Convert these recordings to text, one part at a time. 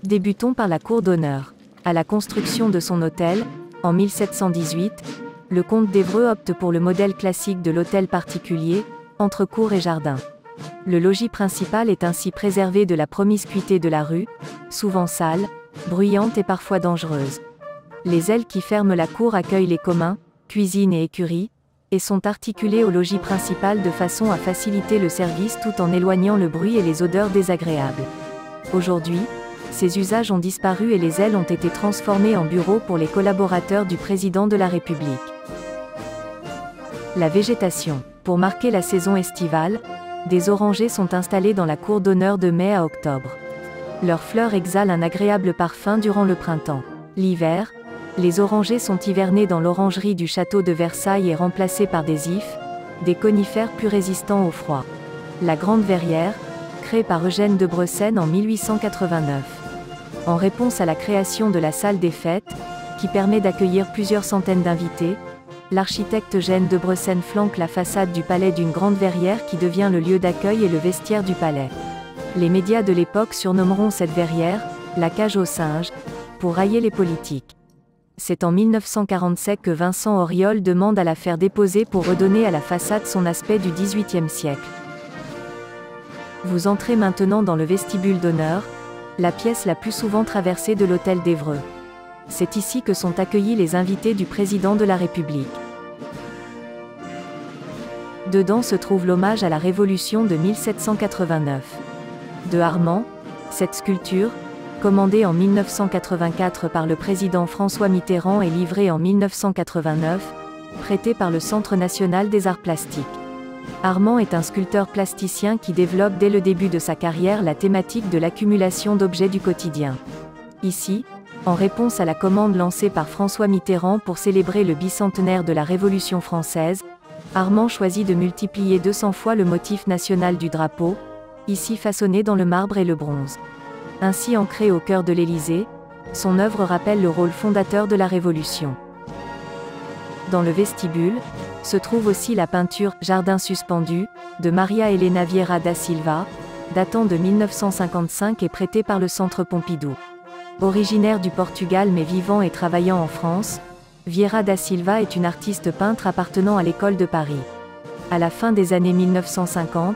Débutons par la cour d'honneur. À la construction de son hôtel, en 1718, le comte d'Évreux opte pour le modèle classique de l'hôtel particulier, entre cour et jardin. Le logis principal est ainsi préservé de la promiscuité de la rue, souvent sale, bruyante et parfois dangereuse. Les ailes qui ferment la cour accueillent les communs, cuisine et écurie, et sont articulées au logis principal de façon à faciliter le service tout en éloignant le bruit et les odeurs désagréables. Aujourd'hui, ces usages ont disparu et les ailes ont été transformées en bureaux pour les collaborateurs du président de la République. La végétation. Pour marquer la saison estivale, des orangers sont installés dans la cour d'honneur de mai à octobre. Leurs fleurs exhalent un agréable parfum durant le printemps. L'hiver, les orangers sont hivernés dans l'orangerie du château de Versailles et remplacés par des ifs, des conifères plus résistants au froid. La Grande Verrière, créée par Eugène de Bressènes en 1889. En réponse à la création de la salle des fêtes, qui permet d'accueillir plusieurs centaines d'invités, l'architecte Eugène de Bressènes flanque la façade du palais d'une grande verrière qui devient le lieu d'accueil et le vestiaire du palais. Les médias de l'époque surnommeront cette verrière « la cage aux singes », pour railler les politiques. C'est en 1947 que Vincent Auriol demande à la faire déposer pour redonner à la façade son aspect du XVIIIe siècle. Vous entrez maintenant dans le vestibule d'honneur, la pièce la plus souvent traversée de l'hôtel d'Évreux. C'est ici que sont accueillis les invités du président de la République. Dedans se trouve l'hommage à la Révolution de 1789. De Armand, cette sculpture, commandée en 1984 par le président François Mitterrand et livrée en 1989, prêtée par le Centre national des arts plastiques. Armand est un sculpteur plasticien qui développe dès le début de sa carrière la thématique de l'accumulation d'objets du quotidien. Ici, en réponse à la commande lancée par François Mitterrand pour célébrer le bicentenaire de la Révolution française, Armand choisit de multiplier 200 fois le motif national du drapeau, ici façonné dans le marbre et le bronze. Ainsi ancré au cœur de l'Élysée, son œuvre rappelle le rôle fondateur de la Révolution. Dans le vestibule, se trouve aussi la peinture « Jardin suspendu » de Maria Helena Vieira da Silva, datant de 1955 et prêtée par le Centre Pompidou. Originaire du Portugal mais vivant et travaillant en France, Vieira da Silva est une artiste peintre appartenant à l'École de Paris. À la fin des années 1950,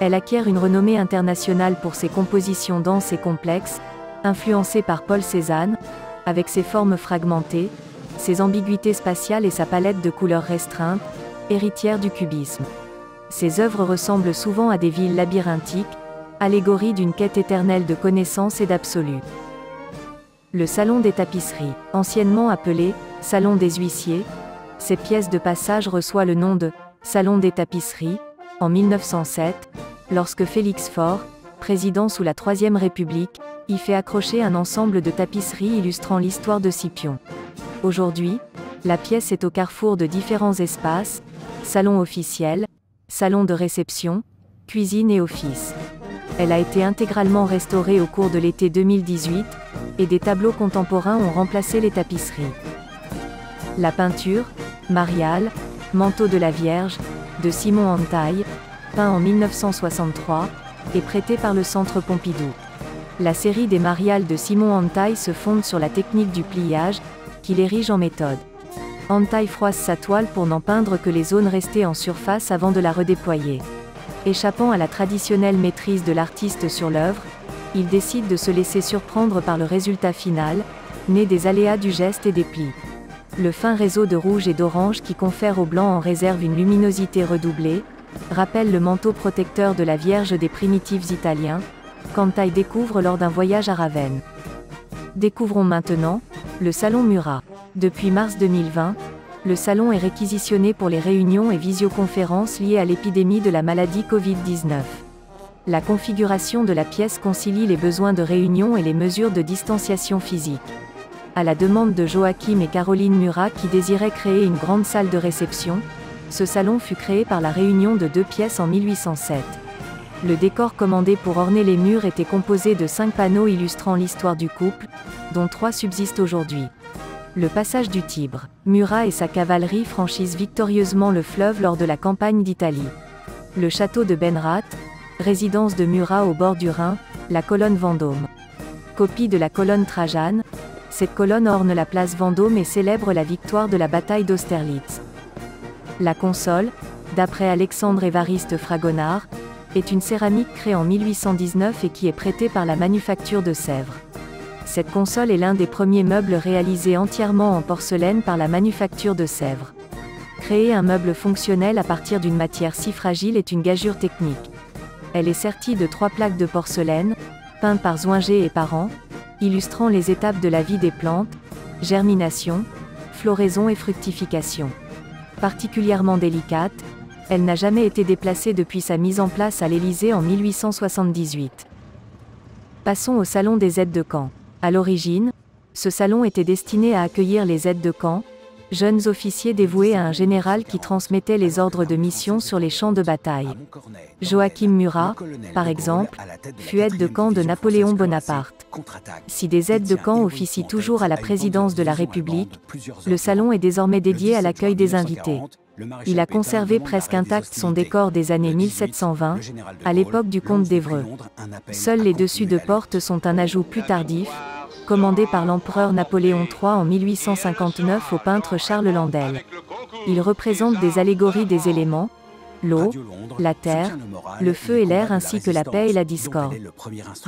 elle acquiert une renommée internationale pour ses compositions denses et complexes, influencées par Paul Cézanne, avec ses formes fragmentées, ses ambiguïtés spatiales et sa palette de couleurs restreintes, héritière du cubisme. Ses œuvres ressemblent souvent à des villes labyrinthiques, allégories d'une quête éternelle de connaissance et d'absolu. Le salon des tapisseries, anciennement appelé « salon des huissiers », ces pièces de passage reçoit le nom de « salon des tapisseries » en 1907, lorsque Félix Faure, président sous la Troisième République, y fait accrocher un ensemble de tapisseries illustrant l'histoire de Scipion. Aujourd'hui, la pièce est au carrefour de différents espaces, salon officiel, salon de réception, cuisine et office. Elle a été intégralement restaurée au cours de l'été 2018, et des tableaux contemporains ont remplacé les tapisseries. La peinture, Mariale, Manteau de la Vierge, de Simon Antaille, peint en 1963, est prêtée par le Centre Pompidou. La série des Mariales de Simon Antaille se fonde sur la technique du pliage, qu'il érige en méthode. Antaille froisse sa toile pour n'en peindre que les zones restées en surface avant de la redéployer. Échappant à la traditionnelle maîtrise de l'artiste sur l'œuvre, il décide de se laisser surprendre par le résultat final, né des aléas du geste et des plis. Le fin réseau de rouge et d'orange qui confère au blanc en réserve une luminosité redoublée, rappelle le manteau protecteur de la Vierge des primitifs italiens, qu'Antaille découvre lors d'un voyage à Ravenne. Découvrons maintenant le Salon Murat. Depuis mars 2020, le salon est réquisitionné pour les réunions et visioconférences liées à l'épidémie de la maladie Covid-19. La configuration de la pièce concilie les besoins de réunion et les mesures de distanciation physique. À la demande de Joachim et Caroline Murat qui désiraient créer une grande salle de réception, ce salon fut créé par la réunion de 2 pièces en 1807. Le décor commandé pour orner les murs était composé de 5 panneaux illustrant l'histoire du couple, dont 3 subsistent aujourd'hui. Le passage du Tibre. Murat et sa cavalerie franchissent victorieusement le fleuve lors de la campagne d'Italie. Le château de Benrath, résidence de Murat au bord du Rhin, la colonne Vendôme. Copie de la colonne Trajane, cette colonne orne la place Vendôme et célèbre la victoire de la bataille d'Austerlitz. La console, d'après Alexandre Évariste Fragonard, est une céramique créée en 1819 et qui est prêtée par la manufacture de Sèvres. Cette console est l'un des premiers meubles réalisés entièrement en porcelaine par la manufacture de Sèvres. Créer un meuble fonctionnel à partir d'une matière si fragile est une gageure technique. Elle est sertie de 3 plaques de porcelaine, peintes par Zoinger et Parent, illustrant les étapes de la vie des plantes, germination, floraison et fructification. Particulièrement délicate, elle n'a jamais été déplacée depuis sa mise en place à l'Élysée en 1878. Passons au salon des aides de camp. À l'origine, ce salon était destiné à accueillir les aides de camp, jeunes officiers dévoués à un général qui transmettait les ordres de mission sur les champs de bataille. Joachim Murat, par exemple, fut aide de camp de Napoléon Bonaparte. Si des aides de camp officient toujours à la présidence de la République, le salon est désormais dédié à l'accueil des invités. Il a conservé presque intact son décor des années 1720, à l'époque du comte d'Évreux. Seuls les dessus de porte sont un ajout plus tardif, commandé par l'empereur Napoléon III en 1859 au peintre Charles Landel. Ils représentent des allégories des éléments, l'eau, la terre, le feu et l'air ainsi que la paix et la discorde.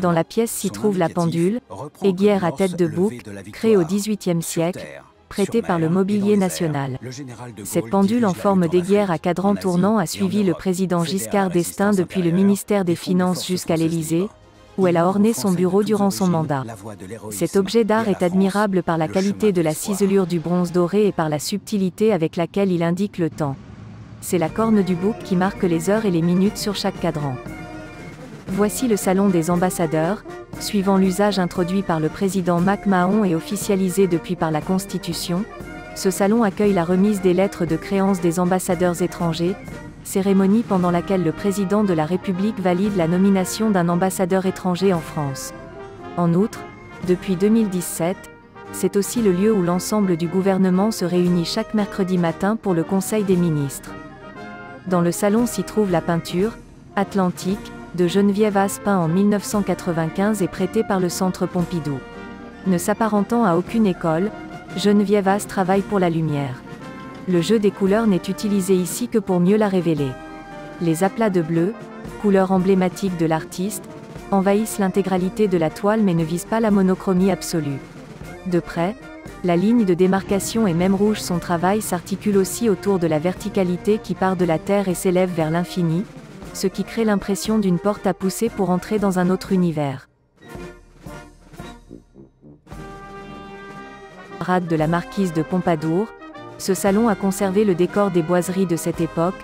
Dans la pièce s'y trouve la pendule, aiguière à tête de bouc, créée au XVIIIe siècle, prêtée par le Mobilier National. Cette pendule en forme d'aiguière à cadran tournant a suivi le président Giscard d'Estaing depuis le ministère des Finances jusqu'à l'Élysée, où elle a orné son bureau durant son mandat. Cet objet d'art est admirable par la qualité de la ciselure du bronze doré et par la subtilité avec laquelle il indique le temps. C'est la corne du bouc qui marque les heures et les minutes sur chaque cadran. Voici le salon des ambassadeurs, suivant l'usage introduit par le président MacMahon et officialisé depuis par la Constitution. Ce salon accueille la remise des lettres de créance des ambassadeurs étrangers, cérémonie pendant laquelle le président de la République valide la nomination d'un ambassadeur étranger en France. En outre, depuis 2017, c'est aussi le lieu où l'ensemble du gouvernement se réunit chaque mercredi matin pour le Conseil des ministres. Dans le salon s'y trouve la peinture « Atlantique » de Geneviève As peint en 1995 et prêtée par le Centre Pompidou. Ne s'apparentant à aucune école, Geneviève As travaille pour la lumière. Le jeu des couleurs n'est utilisé ici que pour mieux la révéler. Les aplats de bleu, couleur emblématique de l'artiste, envahissent l'intégralité de la toile mais ne visent pas la monochromie absolue. De près, la ligne de démarcation et même rouge son travail s'articule aussi autour de la verticalité qui part de la terre et s'élève vers l'infini, ce qui crée l'impression d'une porte à pousser pour entrer dans un autre univers. Parade de la marquise de Pompadour, ce salon a conservé le décor des boiseries de cette époque,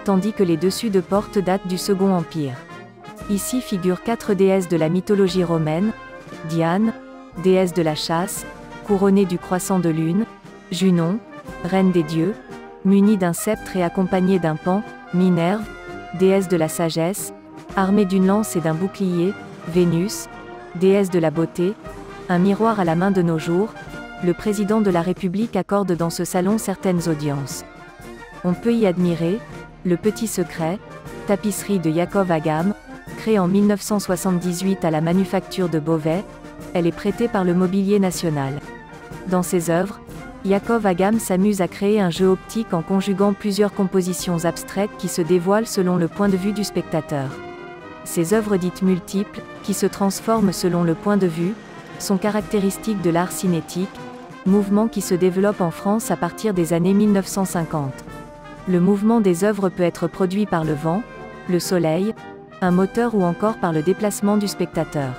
tandis que les dessus de porte datent du Second Empire. Ici figurent 4 déesses de la mythologie romaine, Diane, déesse de la chasse, couronnée du croissant de lune, Junon, reine des dieux, munie d'un sceptre et accompagnée d'un paon, Minerve, déesse de la sagesse, armée d'une lance et d'un bouclier, Vénus, déesse de la beauté, un miroir à la main de nos jours. Le président de la République accorde dans ce salon certaines audiences. On peut y admirer le Petit Secret, tapisserie de Yakov Agam, créée en 1978 à la manufacture de Beauvais. Elle est prêtée par le Mobilier National. Dans ses œuvres, Yakov Agam s'amuse à créer un jeu optique en conjuguant plusieurs compositions abstraites qui se dévoilent selon le point de vue du spectateur. Ces œuvres dites multiples, qui se transforment selon le point de vue, sont caractéristiques de l'art cinétique, mouvement qui se développe en France à partir des années 1950. Le mouvement des œuvres peut être produit par le vent, le soleil, un moteur ou encore par le déplacement du spectateur.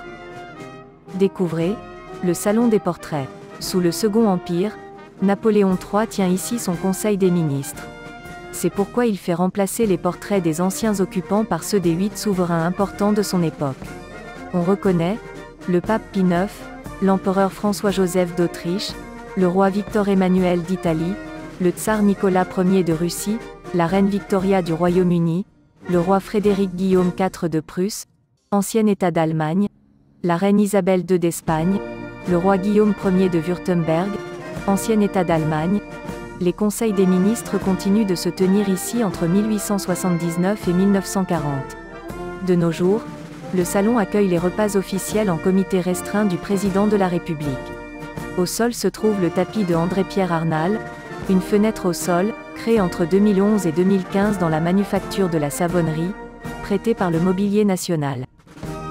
Découvrez le Salon des portraits. Sous le Second Empire, Napoléon III tient ici son Conseil des ministres. C'est pourquoi il fait remplacer les portraits des anciens occupants par ceux des 8 souverains importants de son époque. On reconnaît le pape Pie IX, l'empereur François-Joseph d'Autriche, le roi Victor Emmanuel d'Italie, le tsar Nicolas Ier de Russie, la reine Victoria du Royaume-Uni, le roi Frédéric Guillaume IV de Prusse, ancien État d'Allemagne, la reine Isabelle II d'Espagne, le roi Guillaume Ier de Wurtemberg, ancien État d'Allemagne. Les conseils des ministres continuent de se tenir ici entre 1879 et 1940. De nos jours, le salon accueille les repas officiels en comité restreint du président de la République. Au sol se trouve le tapis de André-Pierre Arnal, une fenêtre au sol, créée entre 2011 et 2015 dans la manufacture de la Savonnerie, prêtée par le Mobilier National.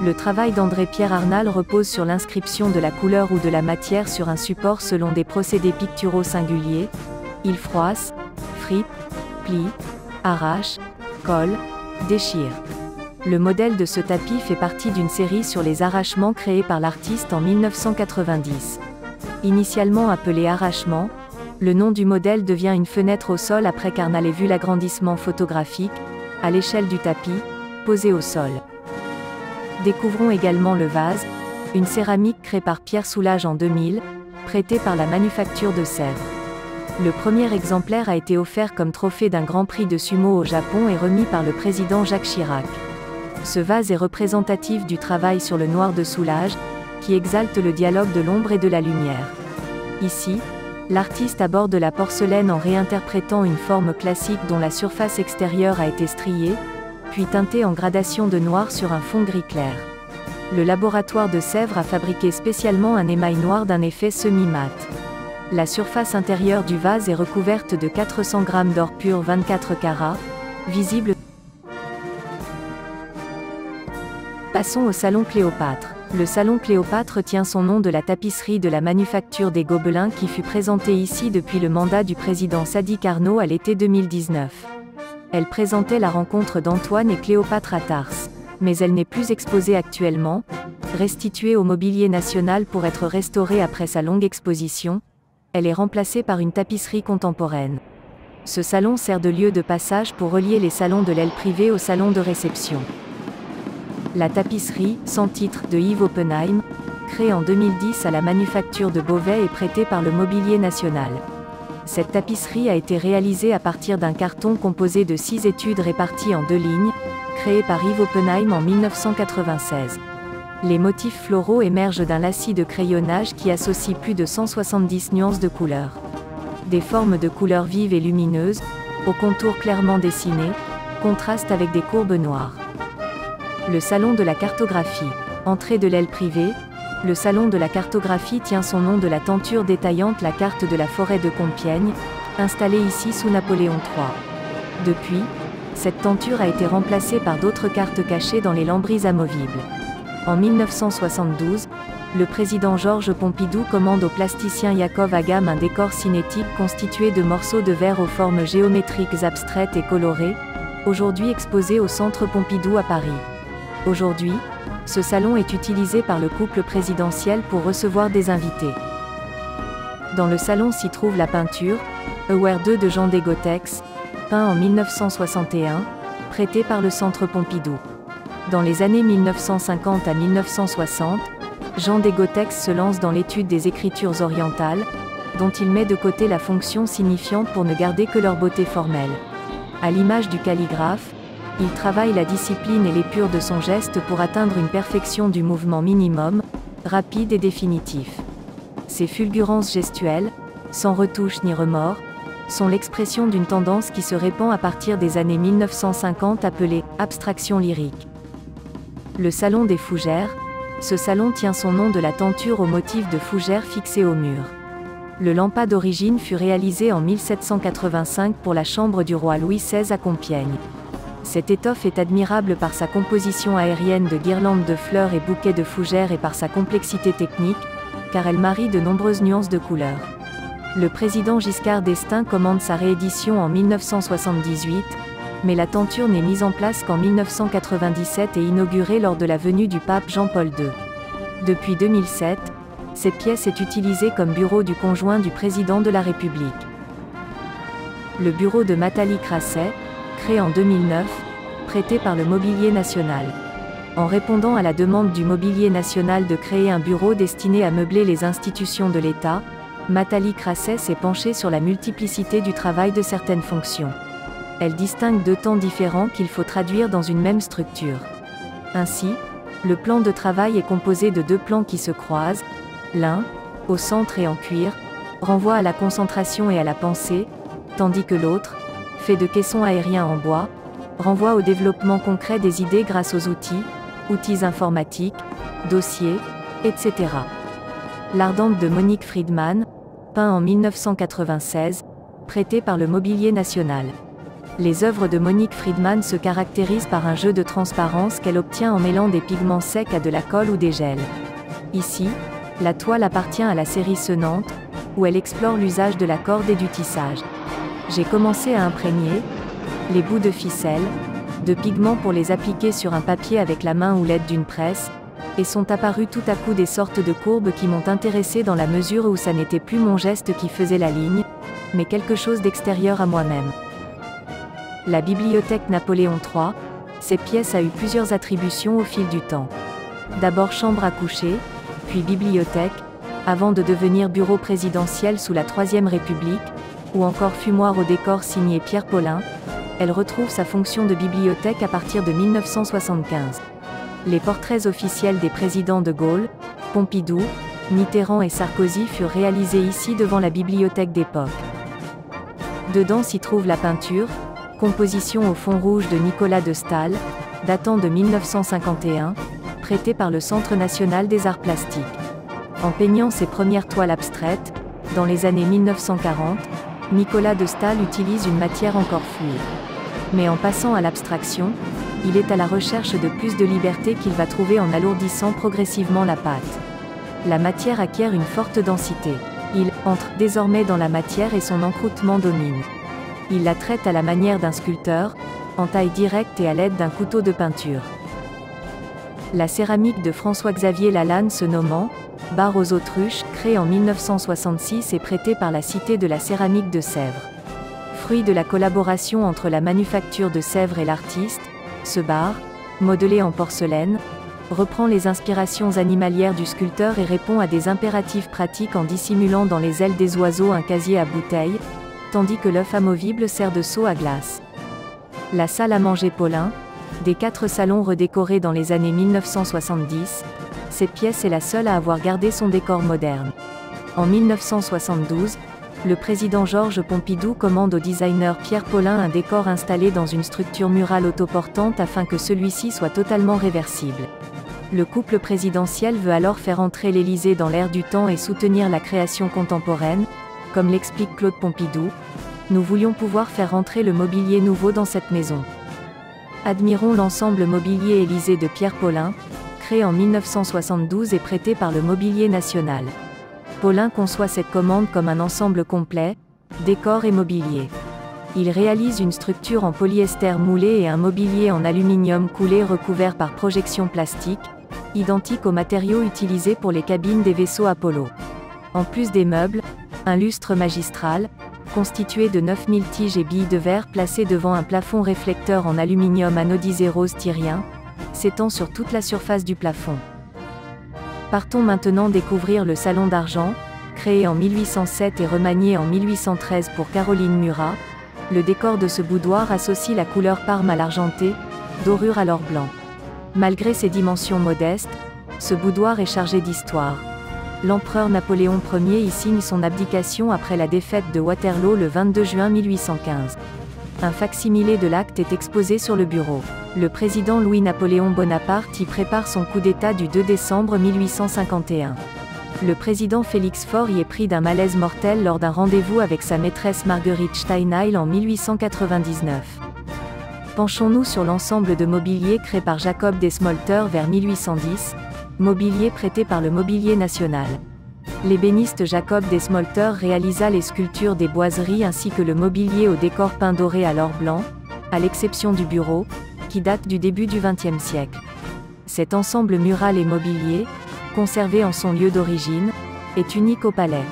Le travail d'André-Pierre Arnal repose sur l'inscription de la couleur ou de la matière sur un support selon des procédés picturaux singuliers. Il froisse, fripe, plie, arrache, colle, déchire. Le modèle de ce tapis fait partie d'une série sur les arrachements créés par l'artiste en 1990. Initialement appelé arrachement, le nom du modèle devient une fenêtre au sol après qu'Arnal ait vu l'agrandissement photographique, à l'échelle du tapis, posé au sol. Découvrons également le vase, une céramique créée par Pierre Soulages en 2000, prêtée par la manufacture de Sèvres. Le premier exemplaire a été offert comme trophée d'un Grand Prix de sumo au Japon et remis par le président Jacques Chirac. Ce vase est représentatif du travail sur le noir de Soulages, qui exalte le dialogue de l'ombre et de la lumière. Ici, l'artiste aborde la porcelaine en réinterprétant une forme classique dont la surface extérieure a été striée, puis teintée en gradation de noir sur un fond gris clair. Le laboratoire de Sèvres a fabriqué spécialement un émail noir d'un effet semi-mat. La surface intérieure du vase est recouverte de 400 g d'or pur 24 carats, visible. Passons au salon Cléopâtre. Le salon Cléopâtre tient son nom de la tapisserie de la manufacture des Gobelins qui fut présentée ici depuis le mandat du président Sadi Carnot à l'été 2019. Elle présentait la rencontre d'Antoine et Cléopâtre à Tarse. Mais elle n'est plus exposée actuellement, restituée au Mobilier National pour être restaurée après sa longue exposition. Elle est remplacée par une tapisserie contemporaine. Ce salon sert de lieu de passage pour relier les salons de l'aile privée au salon de réception. La tapisserie, sans titre, de Yves Oppenheim, créée en 2010 à la manufacture de Beauvais et prêtée par le Mobilier National. Cette tapisserie a été réalisée à partir d'un carton composé de 6 études réparties en 2 lignes, créées par Yves Oppenheim en 1996. Les motifs floraux émergent d'un lacis de crayonnage qui associe plus de 170 nuances de couleurs. Des formes de couleurs vives et lumineuses, aux contours clairement dessinés, contrastent avec des courbes noires. Le salon de la cartographie. Entrée de l'aile privée, le salon de la cartographie tient son nom de la tenture détaillante la carte de la forêt de Compiègne, installée ici sous Napoléon III. Depuis, cette tenture a été remplacée par d'autres cartes cachées dans les lambris amovibles. En 1972, le président Georges Pompidou commande au plasticien Yakov Agam un décor cinétique constitué de morceaux de verre aux formes géométriques abstraites et colorées, aujourd'hui exposé au Centre Pompidou à Paris. Aujourd'hui, ce salon est utilisé par le couple présidentiel pour recevoir des invités. Dans le salon s'y trouve la peinture, Aware 2 de Jean Desgotex, peint en 1961, prêté par le Centre Pompidou. Dans les années 1950 à 1960, Jean Desgotex se lance dans l'étude des écritures orientales, dont il met de côté la fonction signifiante pour ne garder que leur beauté formelle. À l'image du calligraphe, il travaille la discipline et l'épure de son geste pour atteindre une perfection du mouvement minimum, rapide et définitif. Ces fulgurances gestuelles, sans retouche ni remords, sont l'expression d'une tendance qui se répand à partir des années 1950 appelée « abstraction lyrique ». Le salon des fougères. Ce salon tient son nom de la tenture au motif de fougères fixées au mur. Le lampadaire d'origine fut réalisé en 1785 pour la chambre du roi Louis XVI à Compiègne. Cette étoffe est admirable par sa composition aérienne de guirlandes de fleurs et bouquets de fougères et par sa complexité technique, car elle marie de nombreuses nuances de couleurs. Le président Giscard d'Estaing commande sa réédition en 1978, mais la tenture n'est mise en place qu'en 1997 et inaugurée lors de la venue du pape Jean-Paul II. Depuis 2007, cette pièce est utilisée comme bureau du conjoint du président de la République. Le bureau de Nathalie Crasset, créé en 2009, prêté par le Mobilier National. En répondant à la demande du Mobilier National de créer un bureau destiné à meubler les institutions de l'État, Nathalie Crasset s'est penchée sur la multiplicité du travail de certaines fonctions. Elle distingue 2 temps différents qu'il faut traduire dans une même structure. Ainsi, le plan de travail est composé de 2 plans qui se croisent. L'un, au centre et en cuir, renvoie à la concentration et à la pensée, tandis que l'autre, fait de caissons aériens en bois, renvoie au développement concret des idées grâce aux outils, outils informatiques, dossiers, etc. L'Ardente de Monique Friedman, peint en 1996, prêté par le Mobilier National. Les œuvres de Monique Friedman se caractérisent par un jeu de transparence qu'elle obtient en mêlant des pigments secs à de la colle ou des gels. Ici, la toile appartient à la série Sonnante, où elle explore l'usage de la corde et du tissage. J'ai commencé à imprégner les bouts de ficelle, de pigments pour les appliquer sur un papier avec la main ou l'aide d'une presse, et sont apparus tout à coup des sortes de courbes qui m'ont intéressé dans la mesure où ça n'était plus mon geste qui faisait la ligne, mais quelque chose d'extérieur à moi-même. La bibliothèque Napoléon III, cette pièce a eu plusieurs attributions au fil du temps. D'abord chambre à coucher, puis bibliothèque, avant de devenir bureau présidentiel sous la Troisième République, ou encore fumoir au décor signé Pierre Paulin, elle retrouve sa fonction de bibliothèque à partir de 1975. Les portraits officiels des présidents de Gaulle, Pompidou, Mitterrand et Sarkozy furent réalisés ici devant la bibliothèque d'époque. Dedans s'y trouve la peinture, composition au fond rouge de Nicolas de Staël, datant de 1951, prêtée par le Centre national des arts plastiques. En peignant ses premières toiles abstraites, dans les années 1940, Nicolas de Staël utilise une matière encore fluide. Mais en passant à l'abstraction, il est à la recherche de plus de liberté qu'il va trouver en alourdissant progressivement la pâte. La matière acquiert une forte densité. Il entre désormais dans la matière et son encroûtement domine. Il la traite à la manière d'un sculpteur, en taille directe et à l'aide d'un couteau de peinture. La céramique de François-Xavier Lalanne se nommant « Bar aux autruches », créée en 1966 et prêtée par la Cité de la céramique de Sèvres. Fruit de la collaboration entre la manufacture de Sèvres et l'artiste, ce bar, modelé en porcelaine, reprend les inspirations animalières du sculpteur et répond à des impératifs pratiques en dissimulant dans les ailes des oiseaux un casier à bouteilles, tandis que l'œuf amovible sert de seau à glace. La salle à manger Paulin, des 4 salons redécorés dans les années 1970, cette pièce est la seule à avoir gardé son décor moderne. En 1972, le président Georges Pompidou commande au designer Pierre Paulin un décor installé dans une structure murale autoportante afin que celui-ci soit totalement réversible. Le couple présidentiel veut alors faire entrer l'Élysée dans l'air du temps et soutenir la création contemporaine, comme l'explique Claude Pompidou. Nous voulions pouvoir faire entrer le mobilier nouveau dans cette maison. Admirons l'ensemble mobilier Élysée de Pierre Paulin, créé en 1972 et prêté par le Mobilier National. Paulin conçoit cette commande comme un ensemble complet, décor et mobilier. Il réalise une structure en polyester moulé et un mobilier en aluminium coulé recouvert par projection plastique, identique aux matériaux utilisés pour les cabines des vaisseaux Apollo. En plus des meubles, un lustre magistral, constitué de 9000 tiges et billes de verre placées devant un plafond réflecteur en aluminium anodisé rose tyrien, s'étend sur toute la surface du plafond. Partons maintenant découvrir le Salon d'Argent, créé en 1807 et remanié en 1813 pour Caroline Murat. Le décor de ce boudoir associe la couleur parme à l'argenté, dorure à l'or blanc. Malgré ses dimensions modestes, ce boudoir est chargé d'histoire. L'empereur Napoléon Ier y signe son abdication après la défaite de Waterloo le 22 juin 1815. Un fac-similé de l'acte est exposé sur le bureau. Le président Louis-Napoléon Bonaparte y prépare son coup d'État du 2 décembre 1851. Le président Félix Faure y est pris d'un malaise mortel lors d'un rendez-vous avec sa maîtresse Marguerite Steinheil en 1899. Penchons-nous sur l'ensemble de mobilier créé par Jacob Desmolter vers 1810, mobilier prêté par le Mobilier National. L'ébéniste Jacob Desmolter réalisa les sculptures des boiseries ainsi que le mobilier au décor peint doré à l'or blanc, à l'exception du bureau, qui date du début du XXe siècle. Cet ensemble mural et mobilier, conservé en son lieu d'origine, est unique au palais.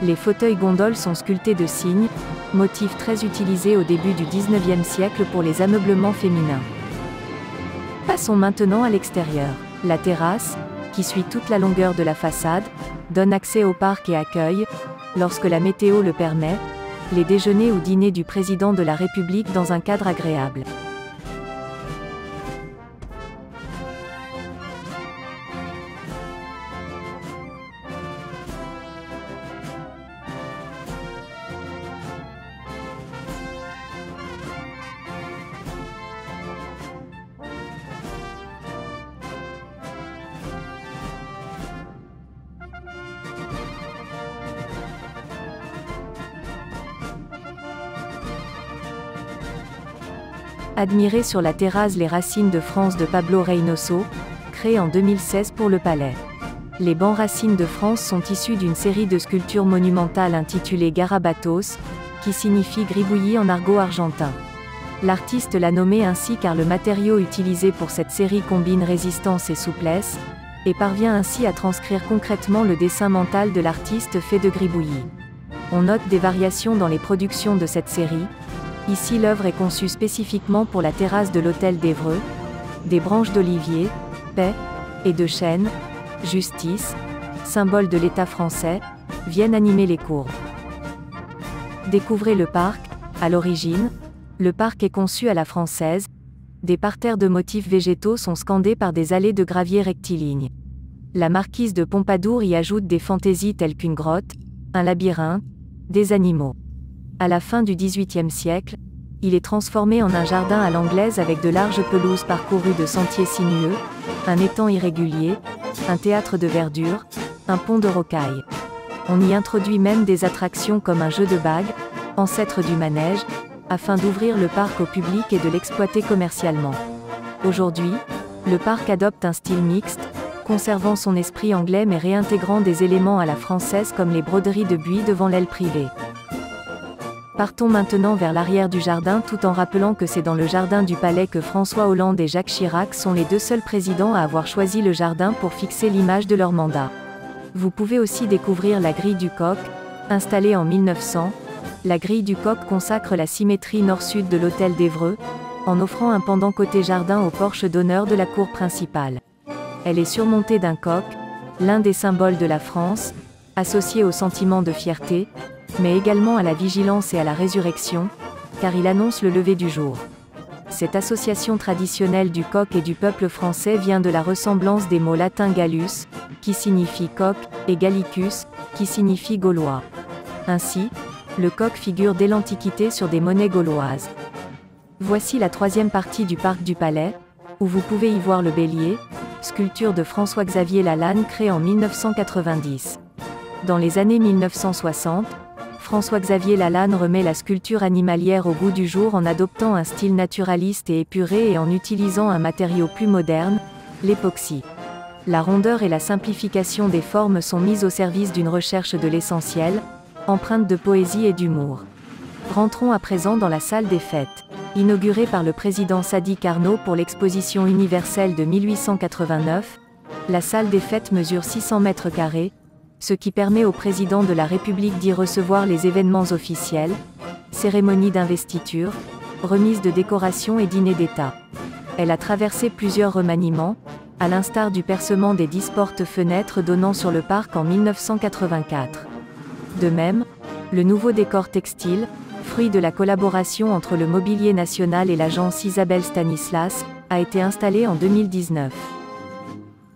Les fauteuils gondoles sont sculptés de cygnes, motif très utilisé au début du XIXe siècle pour les ameublements féminins. Passons maintenant à l'extérieur. La terrasse, qui suit toute la longueur de la façade, donne accès au parc et accueille, lorsque la météo le permet, les déjeuners ou dîners du président de la République dans un cadre agréable. Admirez sur la terrasse les racines de France de Pablo Reynoso, créé en 2016 pour le Palais. Les bancs Racines de France sont issus d'une série de sculptures monumentales intitulée Garabatos, qui signifie gribouillis en argot argentin. L'artiste l'a nommé ainsi car le matériau utilisé pour cette série combine résistance et souplesse, et parvient ainsi à transcrire concrètement le dessin mental de l'artiste fait de gribouillis. On note des variations dans les productions de cette série. Ici l'œuvre est conçue spécifiquement pour la terrasse de l'hôtel d'Évreux. Des branches d'olivier, paix, et de chêne, justice, symbole de l'État français, viennent animer les courbes. Découvrez le parc. À l'origine, le parc est conçu à la française. Des parterres de motifs végétaux sont scandés par des allées de gravier rectilignes. La marquise de Pompadour y ajoute des fantaisies telles qu'une grotte, un labyrinthe, des animaux. À la fin du XVIIIe siècle, il est transformé en un jardin à l'anglaise avec de larges pelouses parcourues de sentiers sinueux, un étang irrégulier, un théâtre de verdure, un pont de rocaille. On y introduit même des attractions comme un jeu de bagues, ancêtre du manège, afin d'ouvrir le parc au public et de l'exploiter commercialement. Aujourd'hui, le parc adopte un style mixte, conservant son esprit anglais mais réintégrant des éléments à la française comme les broderies de buis devant l'aile privée. Partons maintenant vers l'arrière du jardin tout en rappelant que c'est dans le jardin du Palais que François Hollande et Jacques Chirac sont les deux seuls présidents à avoir choisi le jardin pour fixer l'image de leur mandat. Vous pouvez aussi découvrir la grille du Coq, installée en 1900. La grille du Coq consacre la symétrie nord-sud de l'hôtel d'Évreux, en offrant un pendant côté jardin au porche d'honneur de la cour principale. Elle est surmontée d'un coq, l'un des symboles de la France, associé au sentiment de fierté, mais également à la vigilance et à la résurrection, car il annonce le lever du jour. Cette association traditionnelle du coq et du peuple français vient de la ressemblance des mots latins gallus, qui signifie coq, et gallicus, qui signifie gaulois. Ainsi, le coq figure dès l'Antiquité sur des monnaies gauloises. Voici la troisième partie du parc du Palais, où vous pouvez y voir le bélier, sculpture de François-Xavier Lalanne créée en 1990. Dans les années 1960, François-Xavier Lalanne remet la sculpture animalière au goût du jour en adoptant un style naturaliste et épuré et en utilisant un matériau plus moderne, l'époxy. La rondeur et la simplification des formes sont mises au service d'une recherche de l'essentiel, empreinte de poésie et d'humour. Rentrons à présent dans la salle des fêtes. Inaugurée par le président Sadi Carnot pour l'exposition universelle de 1889, la salle des fêtes mesure 600 mètres carrés, ce qui permet au président de la République d'y recevoir les événements officiels, cérémonies d'investiture, remises de décorations et dîners d'État. Elle a traversé plusieurs remaniements, à l'instar du percement des 10 portes-fenêtres donnant sur le parc en 1984. De même, le nouveau décor textile, fruit de la collaboration entre le Mobilier National et l'agence Isabelle Stanislas, a été installé en 2019.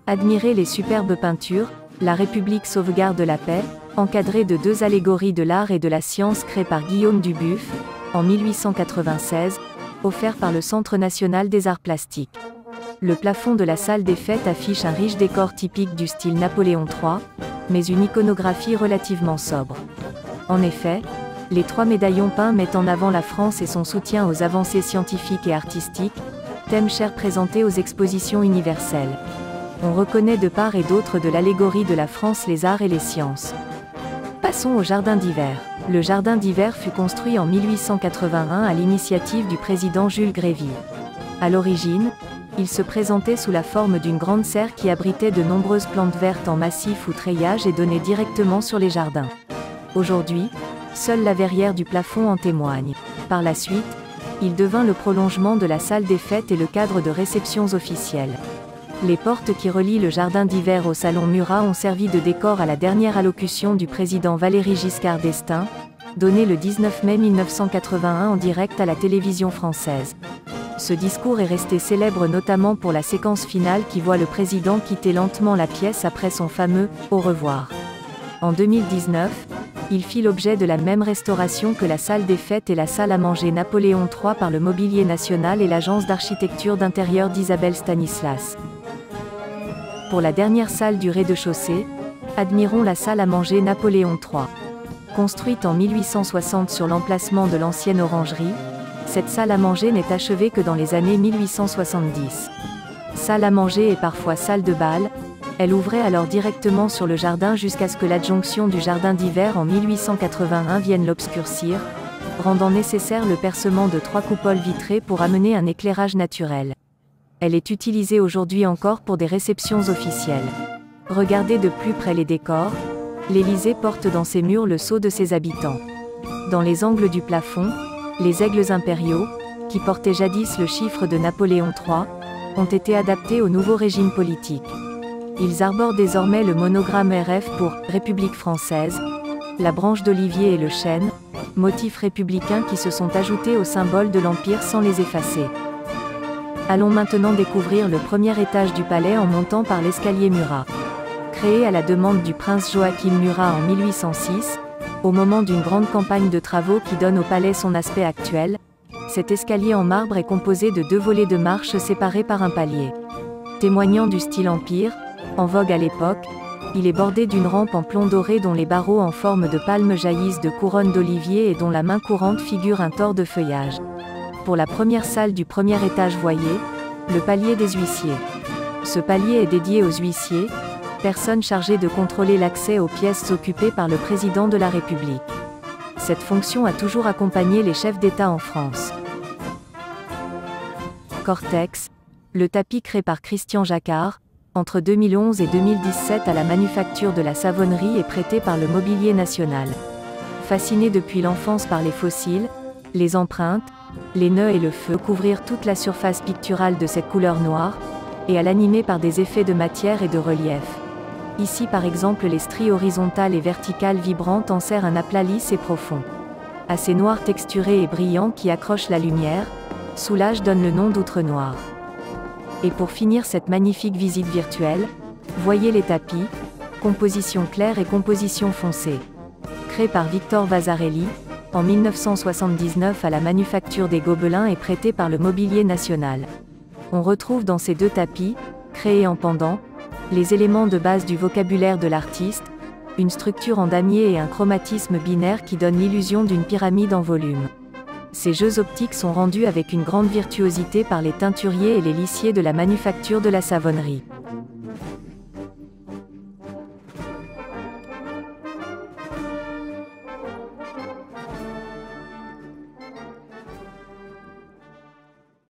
Admirez les superbes peintures, La République sauvegarde la paix, encadrée de 2 allégories de l'art et de la science créées par Guillaume Dubuff, en 1896, offert par le Centre national des arts plastiques. Le plafond de la salle des fêtes affiche un riche décor typique du style Napoléon III, mais une iconographie relativement sobre. En effet, les 3 médaillons peints mettent en avant la France et son soutien aux avancées scientifiques et artistiques, thème cher présenté aux expositions universelles. On reconnaît de part et d'autre de l'allégorie de la France les arts et les sciences. Passons au jardin d'hiver. Le jardin d'hiver fut construit en 1881 à l'initiative du président Jules Grévy. À l'origine, il se présentait sous la forme d'une grande serre qui abritait de nombreuses plantes vertes en massif ou treillage et donnait directement sur les jardins. Aujourd'hui, seule la verrière du plafond en témoigne. Par la suite, il devint le prolongement de la salle des fêtes et le cadre de réceptions officielles. Les portes qui relient le jardin d'hiver au salon Murat ont servi de décor à la dernière allocution du président Valéry Giscard d'Estaing, donnée le 19 mai 1981 en direct à la télévision française. Ce discours est resté célèbre notamment pour la séquence finale qui voit le président quitter lentement la pièce après son fameux « Au revoir ». En 2019, il fit l'objet de la même restauration que la salle des fêtes et la salle à manger Napoléon III par le Mobilier National et l'agence d'architecture d'intérieur d'Isabelle Stanislas. Pour la dernière salle du rez-de-chaussée, admirons la salle à manger Napoléon III. Construite en 1860 sur l'emplacement de l'ancienne orangerie, Cette salle à manger n'est achevée que dans les années 1870. Salle à manger et parfois salle de bal, elle ouvrait alors directement sur le jardin jusqu'à ce que l'adjonction du jardin d'hiver en 1881 vienne l'obscurcir, rendant nécessaire le percement de 3 coupoles vitrées pour amener un éclairage naturel. Elle est utilisée aujourd'hui encore pour des réceptions officielles. Regardez de plus près les décors. L'Élysée porte dans ses murs le sceau de ses habitants. Dans les angles du plafond, les aigles impériaux, qui portaient jadis le chiffre de Napoléon III, ont été adaptés au nouveau régime politique. Ils arborent désormais le monogramme RF pour « République française », la branche d'olivier et le chêne, motifs républicains qui se sont ajoutés aux symboles de l'Empire sans les effacer. Allons maintenant découvrir le premier étage du palais en montant par l'escalier Murat. Créé à la demande du prince Joachim Murat en 1806, au moment d'une grande campagne de travaux qui donne au palais son aspect actuel, cet escalier en marbre est composé de 2 volets de marche séparés par un palier. Témoignant du style Empire, en vogue à l'époque, il est bordé d'une rampe en plomb doré dont les barreaux en forme de palme jaillissent de couronnes d'olivier et dont la main courante figure un tore de feuillage. Pour la première salle du premier étage voyez, le palier des huissiers. Ce palier est dédié aux huissiers, personnes chargées de contrôler l'accès aux pièces occupées par le président de la République. Cette fonction a toujours accompagné les chefs d'État en France. Cortex, le tapis créé par Christian Jacquard, entre 2011 et 2017 à la Manufacture de la Savonnerie et prêté par le Mobilier National. Fasciné depuis l'enfance par les fossiles, les empreintes, les nœuds et le feu, couvrir toute la surface picturale de cette couleur noire, et à l'animer par des effets de matière et de relief. Ici par exemple les stries horizontales et verticales vibrantes en serrent un aplat lisse et profond. À ces noirs texturés et brillants qui accrochent la lumière, Soulage donne le nom d'outre noir. Et pour finir cette magnifique visite virtuelle, voyez les tapis, composition claire et composition foncée. Créé par Victor Vasarely, en 1979 à la Manufacture des Gobelins et prêté par le Mobilier National. On retrouve dans ces 2 tapis, créés en pendant, les éléments de base du vocabulaire de l'artiste, une structure en damier et un chromatisme binaire qui donne l'illusion d'une pyramide en volume. Ces jeux optiques sont rendus avec une grande virtuosité par les teinturiers et les lissiers de la Manufacture de la Savonnerie.